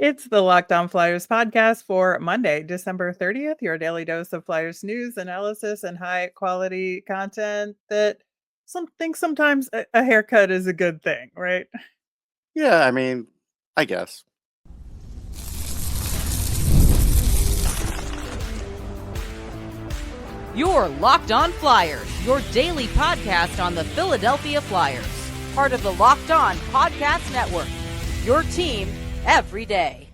It's the Locked On Flyers podcast for Monday, December 30th, your daily dose of Flyers news, analysis, and high quality content that sometimes a haircut is a good thing, right? Yeah, I mean, I guess. You're Locked On Flyers, your daily podcast on the Philadelphia Flyers. Part of the Locked On Podcast Network. Your team every day.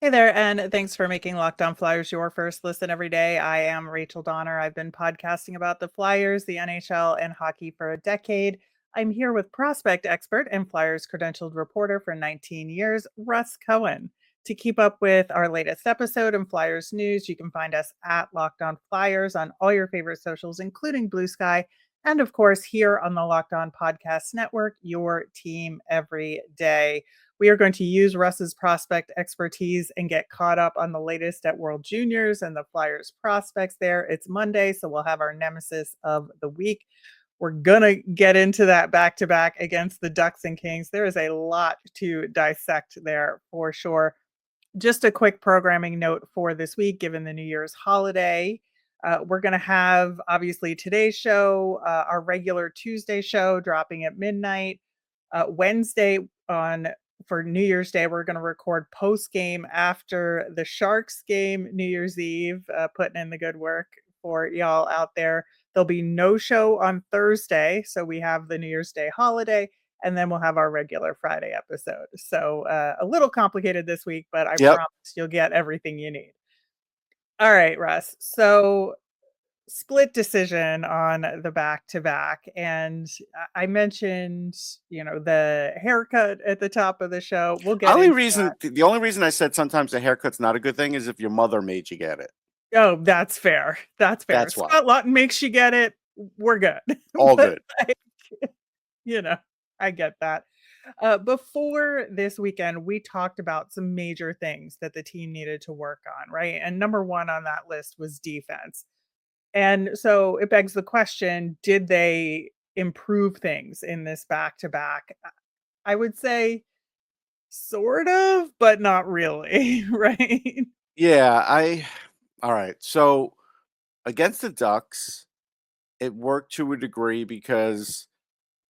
Hey there, and thanks for making Locked On Flyers your first listen every day. I am Rachel Donner. I've been podcasting about the Flyers, the NHL, and hockey for a decade. I'm here with prospect expert and Flyers credentialed reporter for 19 years, Russ Cohen. To keep up with our latest episode and Flyers news, you can find us at Locked On Flyers on all your favorite socials, including Blue Sky, and of course, here on the Locked On Podcast Network, your team every day. We are going to use Russ's prospect expertise and get caught up on the latest at World Juniors and the Flyers prospects there. It's Monday, so we'll have our nemesis of the week. We're going to get into that back-to-back against the Ducks and Kings. There is a lot to dissect there for sure. Just a quick programming note for this week, given the New Year's holiday. We're going to have, obviously, today's show, our regular Tuesday show dropping at midnight. Wednesday for New Year's Day, we're going to record post game after the Sharks game, New Year's Eve, putting in the good work for y'all out there. There'll be no show on Thursday, so we have the New Year's Day holiday, and then we'll have our regular Friday episode. So a little complicated this week, but I Yep. promise you'll get everything you need. All right, Russ. So split decision on the back-to-back, and I mentioned, the haircut at the top of the show. We'll get into that. The only reason I said sometimes a haircut's not a good thing is if your mother made you get it. Oh, that's fair. That's fair. That's why. Scott Lawton makes you get it. We're good. All But, good. I get that. Before this weekend, we talked about some major things that the team needed to work on, right? And number one on that list was defense. And so it begs the question, did they improve things in this back-to-back? I would say sort of, but not really, right? Yeah, all right. So against the Ducks, it worked to a degree because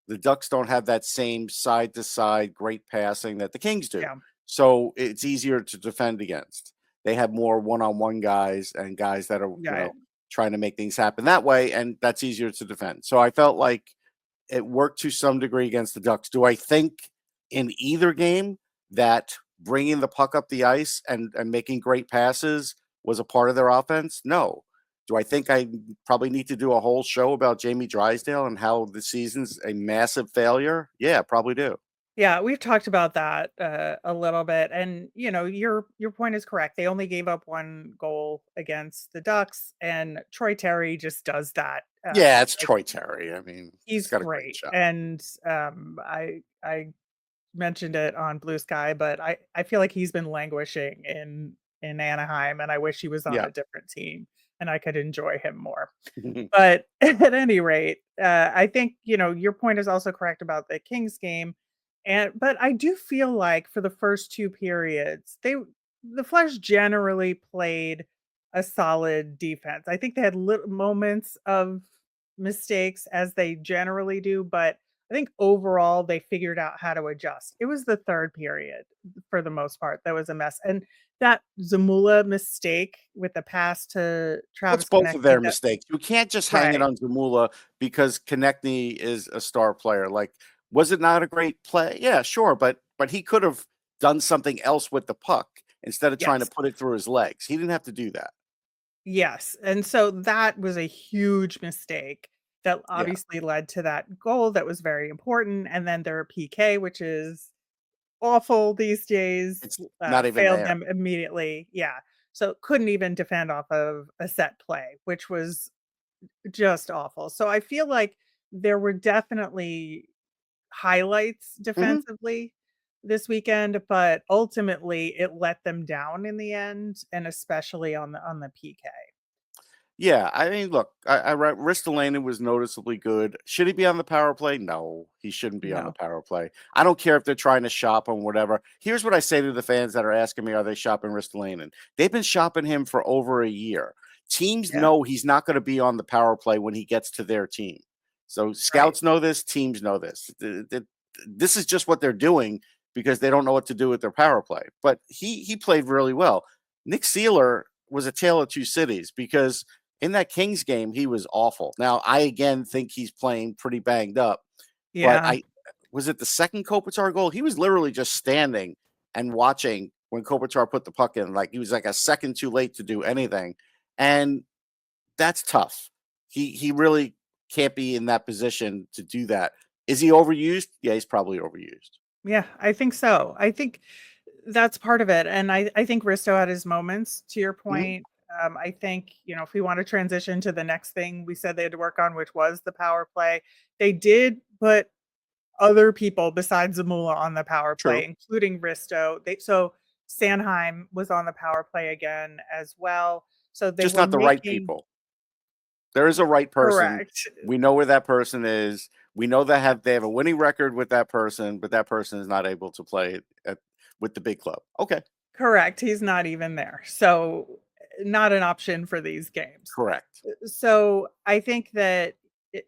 the Ducks don't have that same side to side great passing that the Kings do. Yeah. So it's easier to defend against. They have more one-on-one guys and guys that are, Yeah. trying to make things happen that way, and that's easier to defend. So I felt like it worked to some degree against the Ducks. Do I think in either game that bringing the puck up the ice and making great passes was a part of their offense? No. Do I think I probably need to do a whole show about Jamie Drysdale and how the season's a massive failure? Yeah, probably do. Yeah, we've talked about that a little bit, and your point is correct. They only gave up one goal against the Ducks, and Troy Terry just does that. Yeah, it's Like, Troy Terry. I mean, he's he's got a great great, shot. and I mentioned it on Blue Sky, but I feel like he's been languishing in Anaheim, and I wish he was on Yeah. a different team and I could enjoy him more. But at any rate, I think your point is also correct about the Kings game, but I do feel like for the first two periods, the Flash generally played a solid defense. I think they had little moments of mistakes as they generally do, but I think overall they figured out how to adjust. It was the third period for the most part that was a mess, and that Zamula mistake with the pass to Well, it's Travis both of Konecny, their that mistakes. You can't just hang it right. on Zamula because Konecny is a star player. Like, was it not a great play? Yeah, sure, but he could have done something else with the puck instead of trying to Yes. put it through his legs. He didn't have to do that. Yes, and so that was a huge mistake that Yeah, obviously led to that goal that was very important, and then their PK, which is awful these days, it's not even failed there. them immediately. Yeah, so couldn't even defend off of a set play, which was just awful. So I feel like there were definitely highlights Mhm. defensively this weekend, but ultimately it let them down in the end, and especially on the PK. Yeah, I mean, look, I read Ristolainen was noticeably good. Should he be on the power play? No, he shouldn't be on the No. power play. I don't care if they're trying to shop him, whatever. Here's what I say to the fans that are asking me, are they shopping Ristolainen? They've been shopping him for over a year. Teams Yeah. know he's not going to be on the power play when he gets to their team. So Right. scouts know this, teams know this. This is just what they're doing because they don't know what to do with their power play. But he played really well. Nick Seeler was a tale of two cities because in that Kings game, he was awful. Now, I again think he's playing pretty banged up, but Yeah. was it the second Kopitar goal? He was literally just standing and watching when Kopitar put the puck in. Like he was like a second too late to do anything. And that's tough. He really can't be in that position to do that. Is he overused? Yeah, he's probably overused. Yeah, I think so. I think that's part of it. And I think Risto had his moments, to your Mhm. point. I think, if we want to transition to the next thing we said they had to work on, which was the power play, they did put other people besides Zamula on the power play, True. including Risto. So Sanheim was on the power play again as well. So they Just were not the right making people. There is a right person. correct. We know where that person is. We know they have a winning record with that person, but that person is not able to play with the big club. Okay, Correct. He's not even there. So not an option for these games. correct. So I think that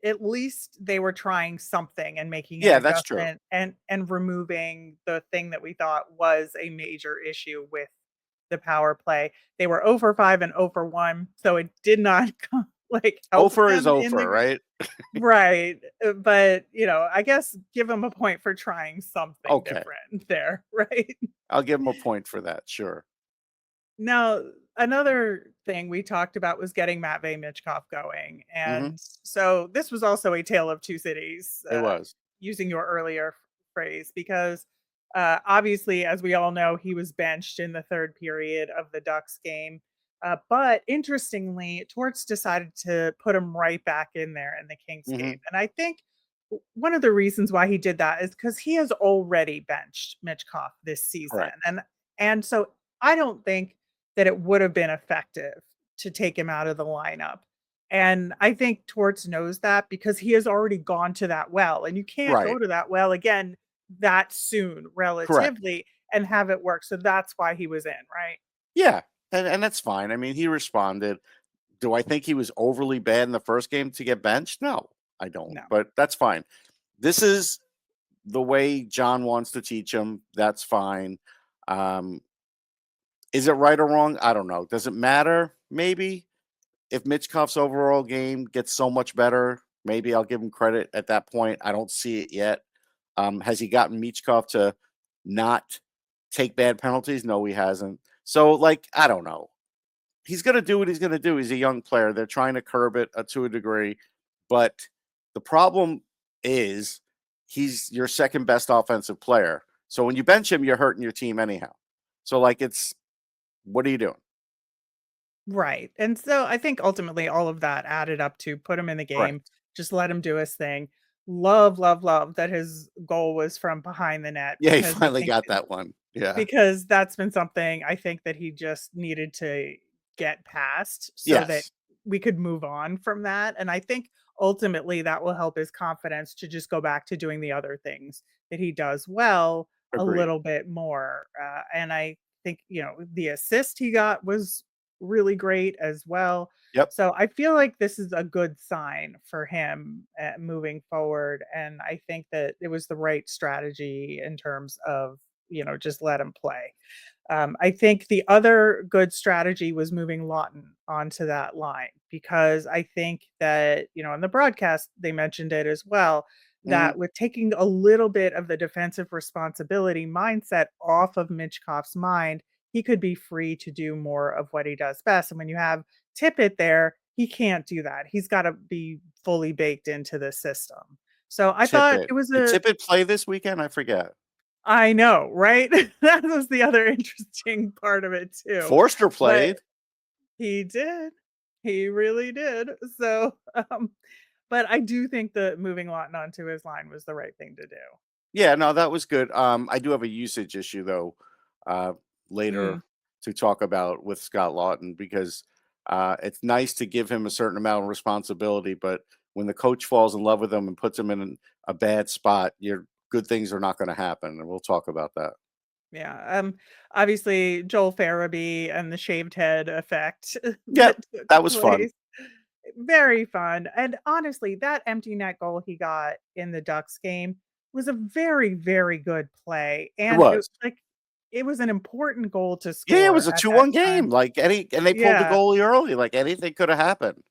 at least they were trying something and making an Yeah, that's true. adjustment and removing the thing that we thought was a major issue with the power play. They were over 5 and over 1, so it did not help Ofer is them in Ofer, the right? right. But I guess give them a point for trying something Okay, different there, right? I'll give him a point for that. Sure. Now, another thing we talked about was getting Matvei Michkov going. Hmm. And so this was also a tale of two cities, It was using your earlier phrase, because obviously, as we all know, he was benched in the third period of the Ducks game. But interestingly, Torts decided to put him right back in there in the Kings game. hmm And I think one of the reasons why he did that is because he has already benched Michkov this season. correct. And so I don't think that it would have been effective to take him out of the lineup. And I think Torts knows that because he has already gone to that well, and you can't go Right. to that well again that soon, Correct. relatively, and have it work. So that's why he was in, right? Yeah, and that's fine. I mean, he responded. Do I think he was overly bad in the first game to get benched? No, I don't. No. But that's fine. This is the way John wants to teach him. That's fine. Um, is it right or wrong? I don't know. Does it matter? Maybe. If Michkov's overall game gets so much better, maybe I'll give him credit at that point. I don't see it yet. Has he gotten Michkov to not take bad penalties? No, he hasn't. So, I don't know. He's going to do what he's going to do. He's a young player. They're trying to curb it to a degree. But the problem is he's your second best offensive player. So when you bench him, you're hurting your team anyhow. So, what are you doing? Right. And so I think ultimately all of that added up to put him in the game, Correct. just let him do his thing. Love, love, love that his goal was from behind the net, Yeah, he because I finally think got that one. Yeah. because that's been something I think that he just needed to get past so that Yes. we could move on from that. And I think ultimately that will help his confidence to just go back to doing the other things that he does well a Agreed. little bit more. And I think, the assist he got was really great as well. Yep. So I feel like this is a good sign for him moving forward. And I think that it was the right strategy in terms of just let him play. I think the other good strategy was moving Lawton onto that line, because I think that, in the broadcast, they mentioned it as well, Mhm. that with taking a little bit of the defensive responsibility mindset off of Mitchkoff's mind, he could be free to do more of what he does best. And when you have Tippett there, he can't do that. He's got to be fully baked into the system. So I thought Tippett. it was Did a Tippett play this weekend? I forget. I know, right? That was the other interesting part of it too. Forster But played. he did. He really did. So, but I do think that moving Lawton onto his line was the right thing to do. Yeah, no, that was good. I do have a usage issue though, Mm, later to talk about with Scott Lawton because It's nice to give him a certain amount of responsibility, but when the coach falls in love with him and puts him in a bad spot, your good things are not going to happen, and we'll talk about that. Yeah. Obviously Joel Farabee and the shaved head effect Yep, that took that was fun. place. Very fun. And honestly, that empty net goal he got in the Ducks game was a very, very good play. It And was. it was an important goal to Yeah, it was score a at that 2-1 game. time. Like and they pulled the Yeah, goalie early. Like anything could have happened.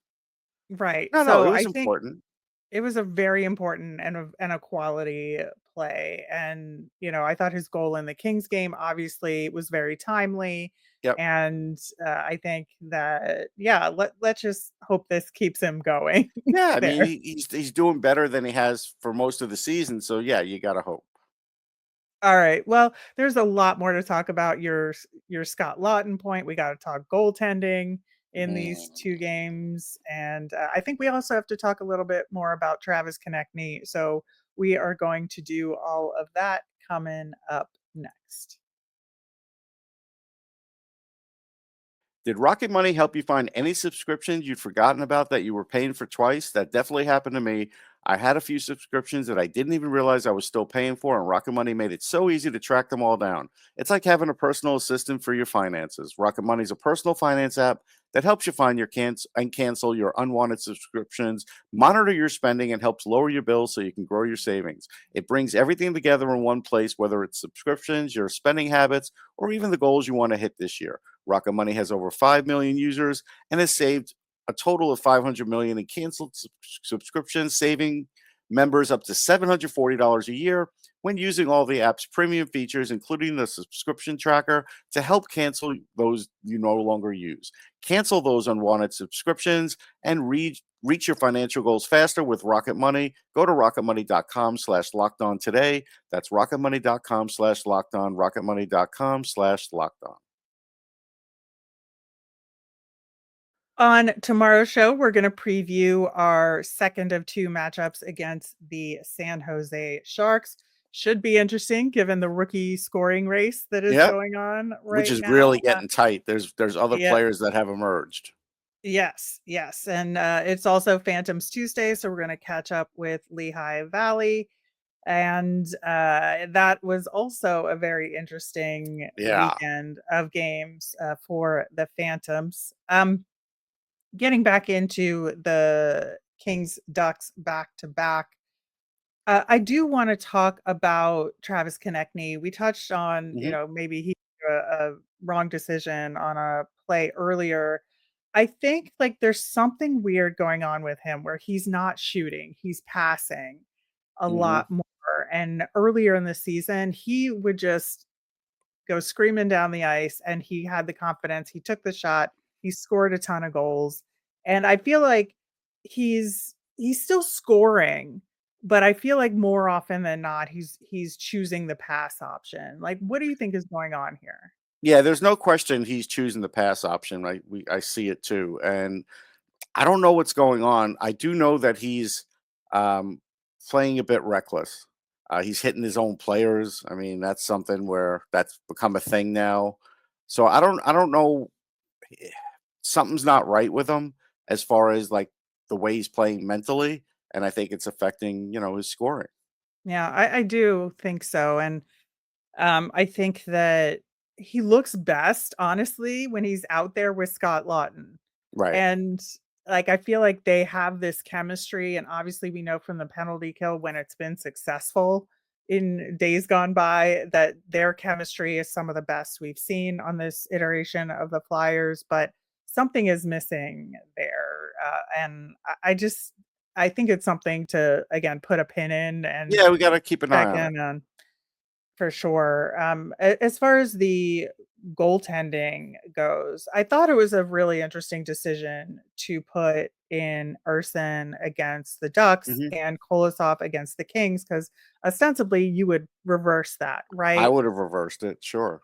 right. No, So it I was think important. it was a very important and a quality play, and, I thought his goal in the Kings game obviously was very timely, Yep. and, I think that yeah, let's just hope this keeps him going Yeah, I mean, there. he's doing better than he has for most of the season, so yeah, you gotta hope. Alright, well, there's a lot more to talk about your Scott Lawton point. We gotta talk goaltending in these 2 Mm. games, and, I think we also have to talk a little bit more about Travis Konecny, so we are going to do all of that coming up next. Did Rocket Money help you find any subscriptions you'd forgotten about that you were paying for twice? That definitely happened to me. I had a few subscriptions that I didn't even realize I was still paying for, and Rocket Money made it so easy to track them all down. It's like having a personal assistant for your finances. Rocket Money is a personal finance app that helps you find your and cancel your unwanted subscriptions, monitor your spending, and helps lower your bills so you can grow your savings. It brings everything together in one place, whether it's subscriptions, your spending habits, or even the goals you want to hit this year. Rocket Money has over 5 million users and has saved a total of 500 million in canceled subscriptions, saving members up to $740 a year when using all the app's premium features, including the subscription tracker, to help cancel those you no longer use. Cancel those unwanted subscriptions and reach your financial goals faster with Rocket Money. Go to rocketmoney.com/locked on today. That's rocketmoney.com/locked on, rocketmoney.com/locked on. On tomorrow's show, we're gonna preview our second of 2 matchups against the San Jose Sharks. Should be interesting given the rookie scoring race that is Yep. going on Which right is really now. getting tight. There's other Yeah. players that have emerged. Yes, yes, and, it's also Phantoms Tuesday, so we're gonna catch up with Lehigh Valley, and, that was also a very interesting Yeah. weekend of games, for the Phantoms. Getting back into the Kings Ducks back to back, I do want to talk about Travis Konecny. We touched on, Mhm. maybe he made a wrong decision on a play earlier. I think like there's something weird going on with him where he's not shooting, he's passing a Mhm. lot more. And earlier in the season, he would just go screaming down the ice, and he had the confidence, he took the shot, he scored a ton of goals, and I feel like he's still scoring, but I feel like more often than not, he's choosing the pass option. Like, what do you think is going on here? Yeah, there's no question he's choosing the pass option, right? I see it too, and I don't know what's going on. I do know that he's, um, playing a bit reckless. He's hitting his own players. I mean, that's something where that's become a thing now. So I don't know. eh, Something's not right with him as far as like the way he's playing mentally, and I think it's affecting, his scoring. Yeah, I do think so, and I think that he looks best, honestly, when he's out there with Scott Lawton. Right. And, like, I feel like they have this chemistry, and obviously we know from the penalty kill when it's been successful in days gone by that their chemistry is some of the best we've seen on this iteration of the Flyers, but something is missing there, and I think it's something to, again, put a pin in and Yeah, we got to keep an eye check on it. in on. For sure. As far as the goaltending goes, I thought it was a really interesting decision to put in Urson against the Ducks Mhm. and Kolosov against the Kings because ostensibly you would reverse that, I right? would have reversed it, sure.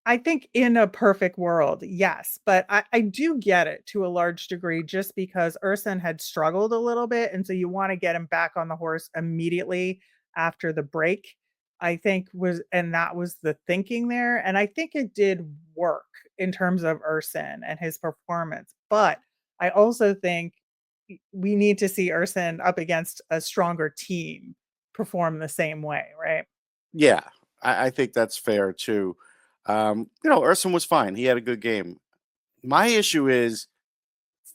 I think in a perfect world, yes, but I do get it to a large degree just because Urson had struggled a little bit, and so you want to get him back on the horse immediately after the break. I think that was the thinking there. And I think it did work in terms of Urson and his performance. But I also think we need to see Urson up against a stronger team perform the same way, right? Yeah, I think that's fair too. Urson was fine. He had a good game. My issue is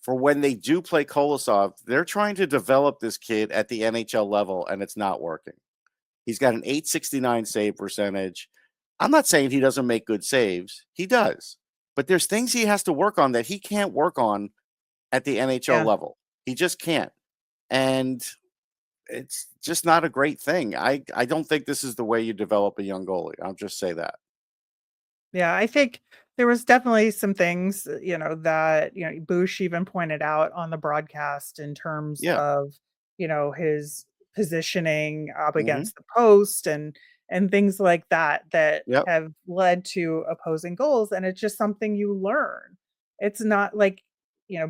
for when they do play Kolosov, they're trying to develop this kid at the NHL level, and it's not working. He's got an 869 save percentage. I'm not saying he doesn't make good saves. He does. But there's things he has to work on that he can't work on at the NHL Yeah. level. He just can't. And it's just not a great thing. I don't think this is the way you develop a young goalie. I'll just say that. Yeah, I think there was definitely some things, that, Bush even pointed out on the broadcast in terms Yeah. of, his positioning up Hmm. against the post and things like that that Yep. have led to opposing goals, and it's just something you learn. It's not like,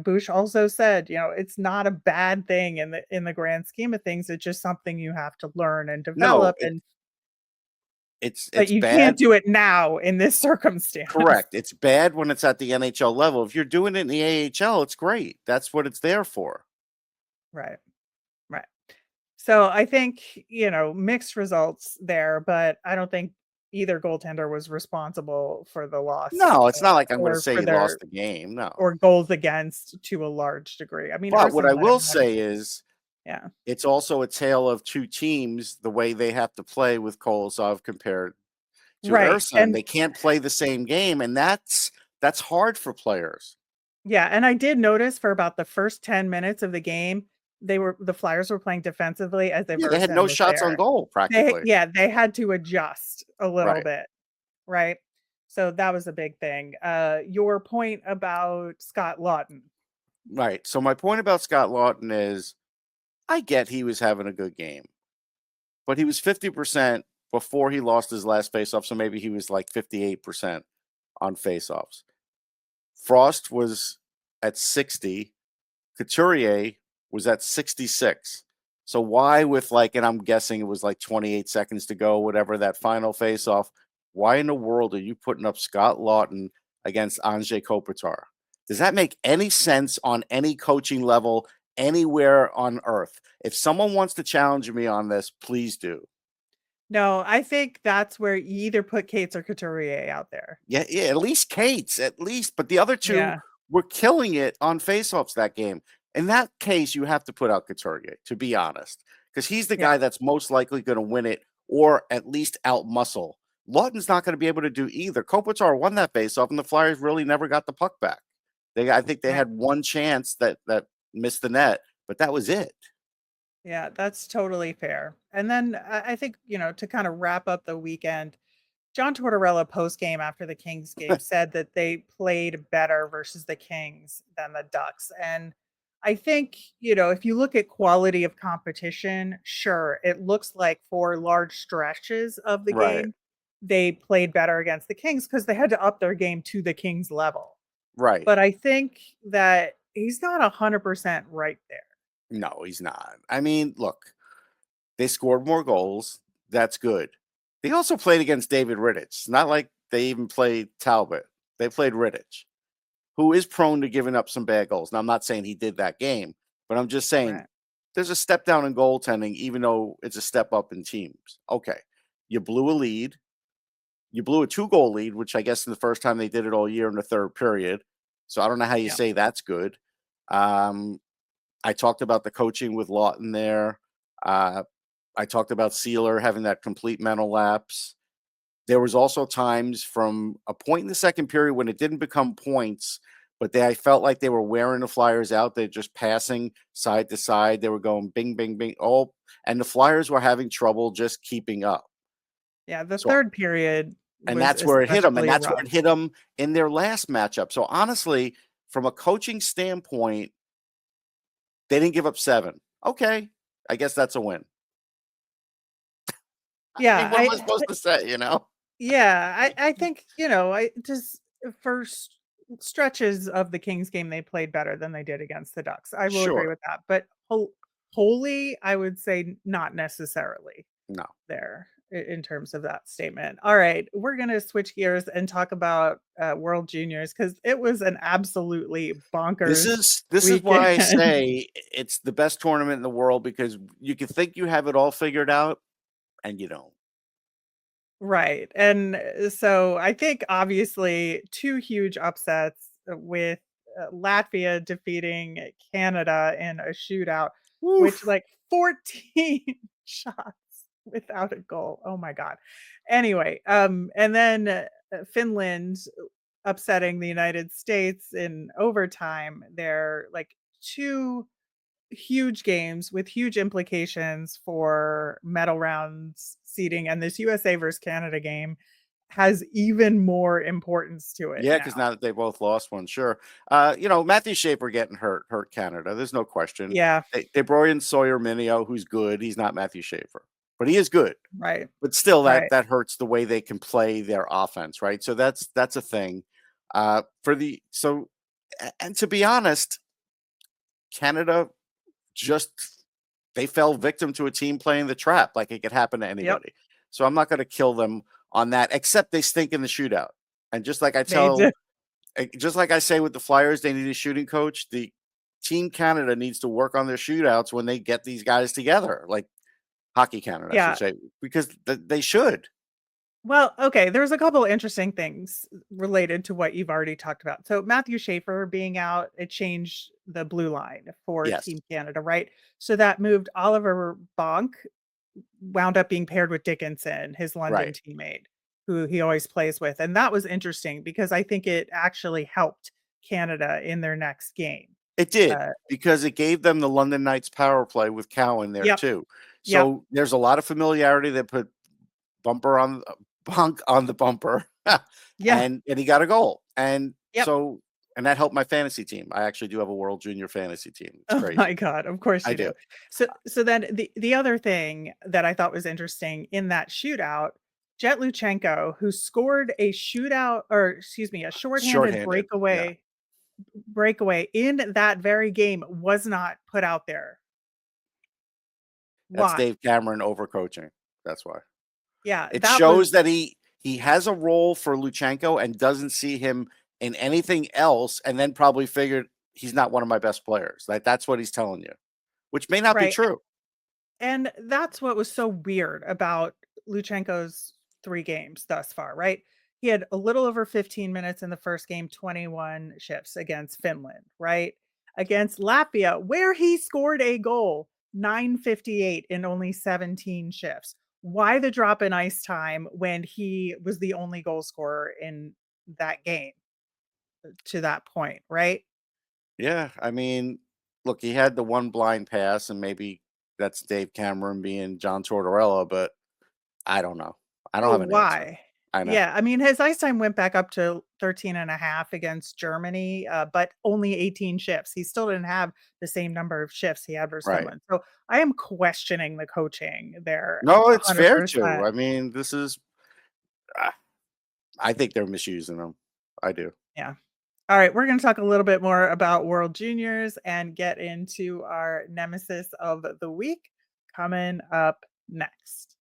Bush also said, it's not a bad thing in the grand scheme of things. It's just something you have to learn and No, develop, it, and it's but it's you bad. can't do it now in this circumstance. Correct. It's bad when it's at the NHL level. If you're doing it in the AHL, it's great. That's what it's there for. Right. Right. So I think, mixed results there, but I don't think either goaltender was responsible for the loss, No, it's not like I'm going to or say for he lost their the game. No. or goals against to a large degree. I mean, But what Urson I might have will had, say is yeah. it's also a tale of two teams, the way they have to play with Kolosov compared to Right. Urson. They can't play the same game, and that's hard for players. Yeah, and I did notice for about the first 10 minutes of the game, the Flyers were playing defensively as if Yeah, they had Urson no was shots on there. goal practically. They had to adjust a little Right. bit. Right? So that was a big thing. Your point about Scott Lawton. Right. So my point about Scott Lawton is I get he was having a good game, but he was 50% before he lost his last faceoff, so maybe he was like 58% on faceoffs. Frost was at 60, Couturier was at 66. So why with and I'm guessing it was like 28 seconds to go, whatever that final faceoff, why in the world are you putting up Scott Lawton against Anze Kopitar? Does that make any sense on any coaching level anywhere on earth? If someone wants to challenge me on this, please do. No, I think that's where you either put Cates or Couturier out there. Yeah, yeah, at least Cates, at least. But the other two Yeah. were killing it on faceoffs that game. In that case, you have to put out Couturier, to be honest, because he's the Yeah. guy that's most likely going to win it or at least outmuscle. Lawton's not going to be able to do either. Kopitar won that faceoff, and the Flyers really never got the puck back. I think they Right. had one chance that missed the net, but that was it. Yeah, that's totally fair. And then I think, to kind of wrap up the weekend, John Tortorella post game after the Kings game said that they played better versus the Kings than the Ducks. And I think, if you look at quality of competition, sure, it looks like for large stretches of the Right, game, they played better against the Kings because they had to up their game to the Kings level. right. But I think that he's not 100% right there. No, he's not. I mean, look, they scored more goals. That's good. They also played against David Rittich. It's not like they even played Talbot. They played Rittich, who is prone to giving up some bad goals. Now, I'm not saying he did that game, but I'm just saying Right. there's a step down in goaltending, even though it's a step up in teams. Okay. You blew a lead. You blew a 2-goal lead, which I guess in the first time they did it all year in the third period. So I don't know how you Yeah. say that's good. I talked about the coaching with Lawton there. I talked about Sealer having that complete mental lapse. There was also times from a point in the second period when it didn't become points, but I felt like they were wearing the Flyers out. They're just passing side to side. They were going bing, bing, bing. Oh, and the Flyers were having trouble just keeping up. Yeah, the So, third period and was that's where it hit them. And especially that's where rough. it hit them in their last matchup. So honestly, from a coaching standpoint, they didn't give up 7. Okay. I guess that's a win. I mean, Yeah, what am I supposed to say, you know? I think, I just first stretches of the Kings game, they played better than they did against the Ducks. I will agree Sure. with that, but wholly, I would say not necessarily No. there. in terms of that statement. All right, we're gonna switch gears and talk about World Juniors because it was an absolutely This bonkers is why I weekend. say it's the best tournament in the world, because you can think you have it all figured out and you don't. Right. And so I think obviously two huge upsets with Latvia defeating Canada in a shootout, which Woof. like 14 shots without a goal. Oh my God. Anyway, and then Finland upsetting the United States in overtime. They're like two huge games with huge implications for medal rounds seeding, and this USA versus Canada game has even more importance to it Yeah, now. because now that they both lost one, sure. Matthew Shaper getting hurt Canada. There's no question. Yeah, They brought in Sawyer Minio, who's good. He's not Matthew Shaper, but he is good. right, But still, right. that hurts the way they can play their offense, right? So that's a thing. And to be honest, Canada just they fell victim to a team playing the trap, like it could happen to Yep, anybody. So I'm not going to kill them on that, except they stink in the shootout. And they did. just like I say with the Flyers, they need a shooting coach. The Team Canada needs to work on their shootouts when they get these guys together, like Hockey Canada, I should Yeah. say, because they should. Well, okay, there's a couple interesting things related to what you've already talked about. So Matthew Schaefer being out, it changed the blue line for Yes, Team Canada, right? So that moved Oliver Bonk wound up being paired with Dickinson, his London right. teammate, who he always plays with. And that was interesting because I think it actually helped Canada in their next game. It did, Uh, because it gave them the London Knights power play with Cowan there yep, too. yep, So there's a lot of familiarity that put bumper on Bunk on the bumper, yeah, and he got a goal. And yep. that helped my fantasy team. I actually do have a World Junior fantasy team. It's Oh my crazy. God, of course I you do. do. So then the other thing that I thought was interesting in that shootout, Jett Luchanko, who scored a shootout or excuse me, a shorthanded Shorthanded. Yeah. breakaway in that very game was not put out there. That's Why? Dave Cameron overcoaching. That's why. Yeah, It that was shows that he has a role for Luchanko and doesn't see him in anything else, and then probably figured he's not one of my best players. That's what he's telling you, which may not be right. true. And that's what was so weird about Luchenko's 3 games thus far, right? He had a little over 15 minutes in the first game, 21 shifts against Finland, right? Against Latvia, where he scored a goal, 9:58 in only 17 shifts. Why the drop in ice time when he was the only goal scorer in that game to that point, right? Yeah, I mean, look, he had the one blind pass, and maybe that's Dave Cameron being John Tortorella, but I don't know. I don't Oh, have an answer. why? I know. Yeah, I mean, his ice time went back up to 13.5 against Germany, but only 18 shifts. He still didn't have the same number of shifts he had versus Right. Finland. So I am questioning the coaching there No, it's fair to. 100%. I mean, this is. Uh, I think they're misusing them. I do. Yeah. All right, we're going to talk a little bit more about World Juniors and get into our nemesis of the week coming up next.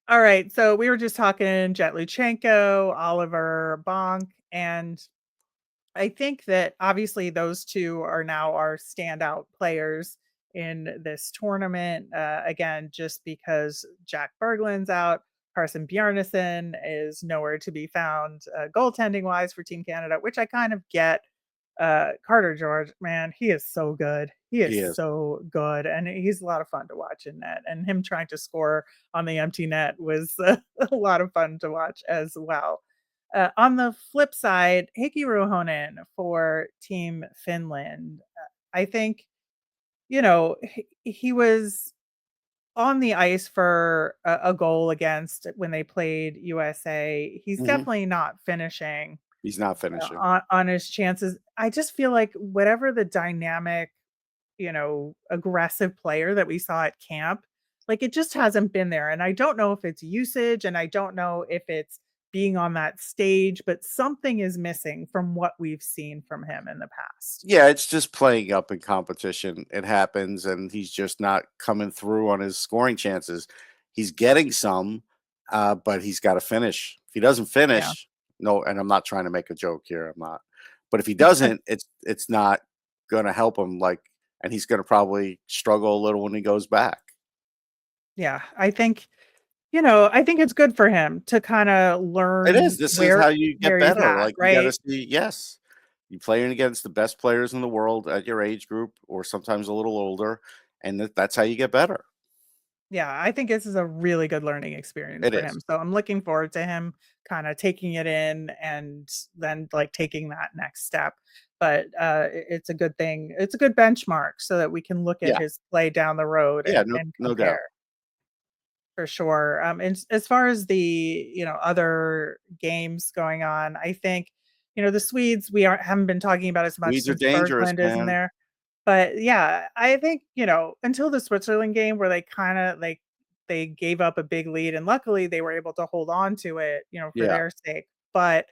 All right, so we were just talking Jett Luchanko, Oliver Bonk, and I think that obviously those 2 are now our standout players in this tournament. Again, just because Jack Berglund's out, Carson Bjarnason is nowhere to be found goaltending wise for Team Canada, which I kind of get. Carter George, man, he is so good. He is He is. so good, and he's a lot of fun to watch in net. And him trying to score on the empty net was a lot of fun to watch as well. On the flip side, Heikki Ruohonen for Team Finland. I think, he was on the ice for a goal against when they played USA. He's Hmm. definitely not finishing He's not finishing. on his chances. I just feel like whatever the dynamic, aggressive player that we saw at camp, like it just hasn't been there. And I don't know if it's usage and I don't know if it's being on that stage, but something is missing from what we've seen from him in the past. Yeah, it's just playing up in competition. It happens, and he's just not coming through on his scoring chances. He's getting some, but he's got to finish. If he doesn't Yeah. finish, no, and I'm not trying to make a joke here. I'm not. But if he doesn't, it's not going to help him. Like, and he's going to probably struggle a little when he goes back. Yeah. I think it's good for him to kind of It is. learn This is where how you get he's better. at, Like, you got to right? see, yes, you playing against the best players in the world at your age group, or sometimes a little older, and that's how you get better. Yeah, I think this is a really good learning experience It for is. him. So I'm looking forward to him kind of taking it in and then like taking that next step. But it's a good thing. It's a good benchmark so that we can look at Yeah. his play down the road Yeah, and no doubt. compare for sure. And as far as the other games going on, I think the Swedes we aren't haven't been talking about as much Weeds are since dangerous, Berglund isn't man. there. But yeah, I think, until the Switzerland game where they kinda like they gave up a big lead and luckily they were able to hold on to it, for Yeah. their sake. But,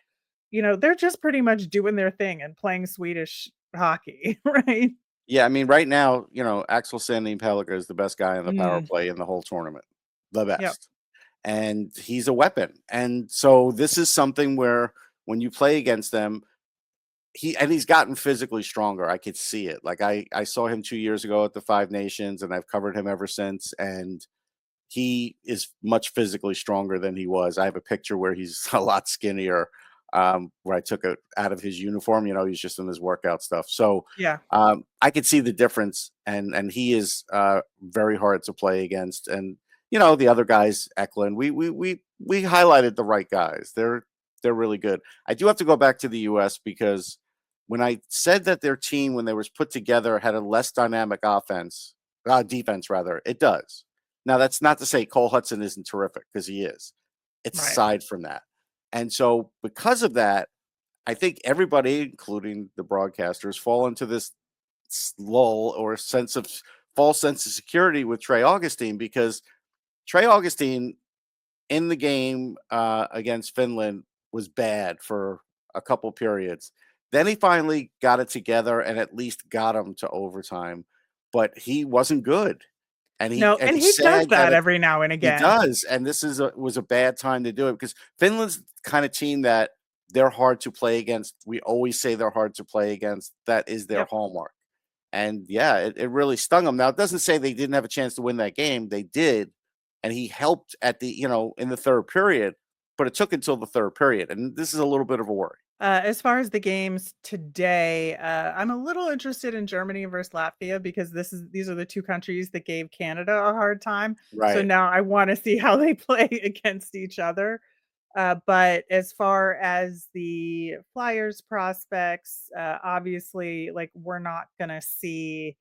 they're just pretty much doing their thing and playing Swedish hockey, right? Yeah, I mean, right now, Axel Sandin Pellikka is the best guy in the power Mm, play in the whole tournament. The yep, best. And he's a weapon. And so this is something where when you play against them, he's gotten physically stronger. I could see it. Like, I saw him 2 years ago at the Five Nations, and I've covered him ever since, and he is much physically stronger than he was. I have a picture where he's a lot skinnier, where I took it out of his uniform. He's just in his workout stuff. So yeah. I could see the difference, and he is very hard to play against. And the other guys, Eklund, we highlighted the right guys. They're really good. I do have to go back to the U.S. because when I said that their team, when they was put together, had a less dynamic defense rather, it does. Now, that's not to say Cole Hudson isn't terrific, because he is. It's Right. aside from that. And so because of that, I think everybody, including the broadcasters, fall into this lull or false sense of security with Trey Augustine, because Trey Augustine in the game against Finland was bad for a couple periods. Then he finally got it together and at least got him to overtime, but he wasn't good. And No, and it's he does sad that that every now and he again. does, and this was a bad time to do it, because Finland's the kind of team that they're hard to play against. We always say they're hard to play against. That is their Yep. hallmark. And yeah, it really stung them. Now, it doesn't say they didn't have a chance to win that game. They did, and he helped at in the third period, but it took until the third period, and this is a little bit of a worry. As far as the games today, I'm a little interested in Germany versus Latvia because these are the two countries that gave Canada a hard time. So Right, now I want to see how they play against each other. But as far as the Flyers prospects, obviously, like we're not going to see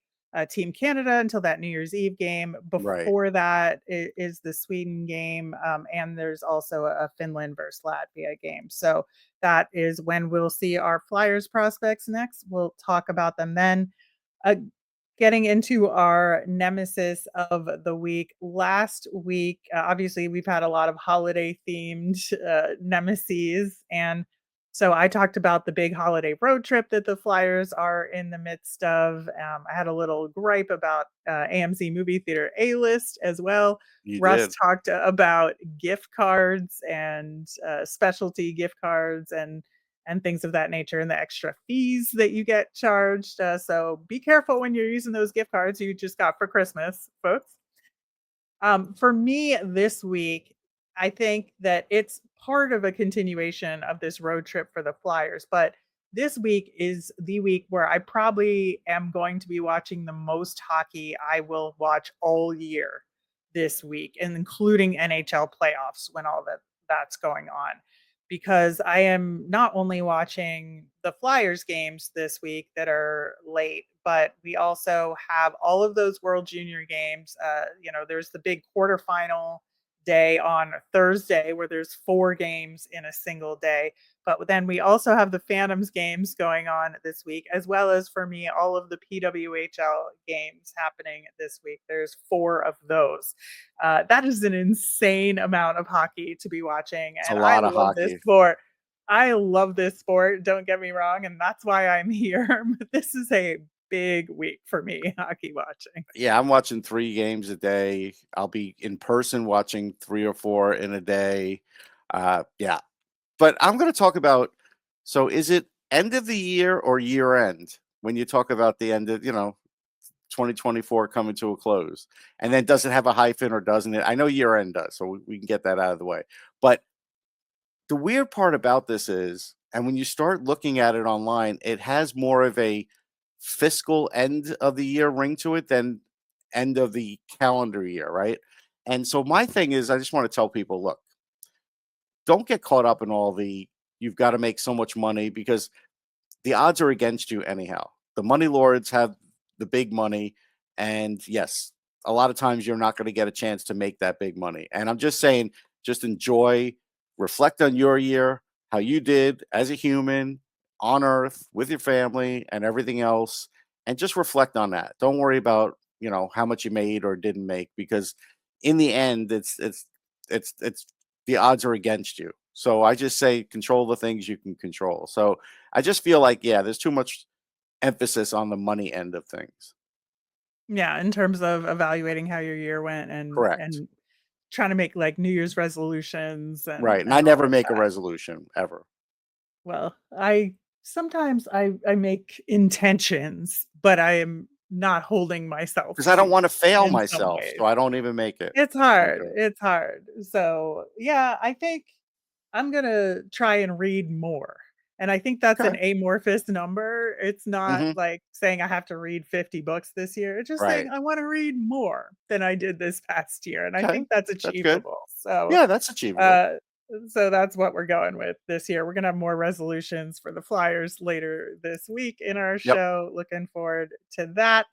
Team Canada until that New Year's Eve game. right. Before that is the Sweden game, and there's also a Finland versus Latvia game. So that is when we'll see our Flyers prospects next. We'll talk about them then. Uh, Getting into our nemesis of the week. Last week, obviously, we've had a lot of holiday themed nemesis. And so I talked about the big holiday road trip that the Flyers are in the midst of. I had a little gripe about AMC Movie Theater A List as well. You Russ did. talked about gift cards and specialty gift cards and things of that nature and the extra fees that you get charged. So be careful when you're using those gift cards you just got for Christmas, folks. For me this week, I think that it's part of a continuation of this road trip for the Flyers, but this week is the week where I probably am going to be watching the most hockey I will watch all year this week, and including NHL playoffs when all that's going on. Because I am not only watching the Flyers games this week that are late, but we also have all of those World Junior games. There's the big quarterfinal day on Thursday where there's 4 games in a single day. But then we also have the Phantoms games going on this week, as well as for me, all of the PWHL games happening this week. There's 4 of those. That is an insane amount of hockey to be watching. It's a And I lot of love this hockey. sport. I love this sport. Don't get me wrong. And that's why I'm here. But this is a big week for me hockey watching. Yeah, I'm watching 3 games a day. I'll be in person watching 3 or 4 in a day. Yeah. But I'm going to talk about, so is it end of the year or year end when you talk about the end of, 2024 coming to a close? And then does it have a hyphen or doesn't it? I know year end does, so we can get that out of the way. But the weird part about this is, and when you start looking at it online, it has more of a fiscal end of the year ring to it than end of the calendar year, right? And so my thing is, I just want to tell people, look, don't get caught up in all the you've got to make so much money, because the odds are against you anyhow. The money lords have the big money, and yes, a lot of times you're not going to get a chance to make that big money. And I'm just saying, just enjoy, reflect on your year, how you did as a human on Earth with your family and everything else, and just reflect on that. Don't worry about how much you made or didn't make, because in the end, it's the odds are against you. So I just say control the things you can control. So I just feel like, yeah, there's too much emphasis on the money end of things. Yeah, in terms of evaluating how your year went Correct. and trying to make like New Year's resolutions Right. And I and all never of make a that. resolution ever. Well, I sometimes I make intentions, but I am not holding myself Because I don't to want to them fail in some myself. ways. So I don't even make it. It's I don't hard. do it. It's hard. So, yeah, I think I'm gonna try and read more. And I think that's Okay. an amorphous number. It's not Hmm. like saying I have to read 50 books this year. It's just saying Right. I want to read more than I did this past year. And I Okay. think that's That's good. achievable. So, Yeah, that's achievable. uh, so that's what we're going with this year. We're gonna have more resolutions for the Flyers later this week in our Yep. show. Looking forward to that.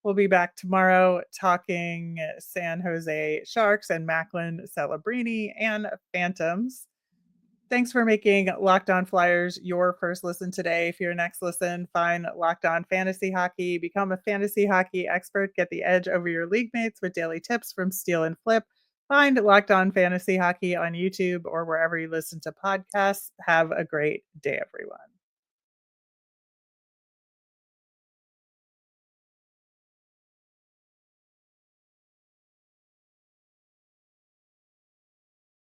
We'll be back tomorrow talking San Jose Sharks and Macklin Celebrini and Phantoms. Thanks for making Locked On Flyers your first listen today. For your next listen, find Locked On Fantasy Hockey. Become a fantasy hockey expert. Get the edge over your league mates with daily tips from Steal and Flip. Find Locked On Fantasy Hockey on YouTube or wherever you listen to podcasts. Have a great day, everyone.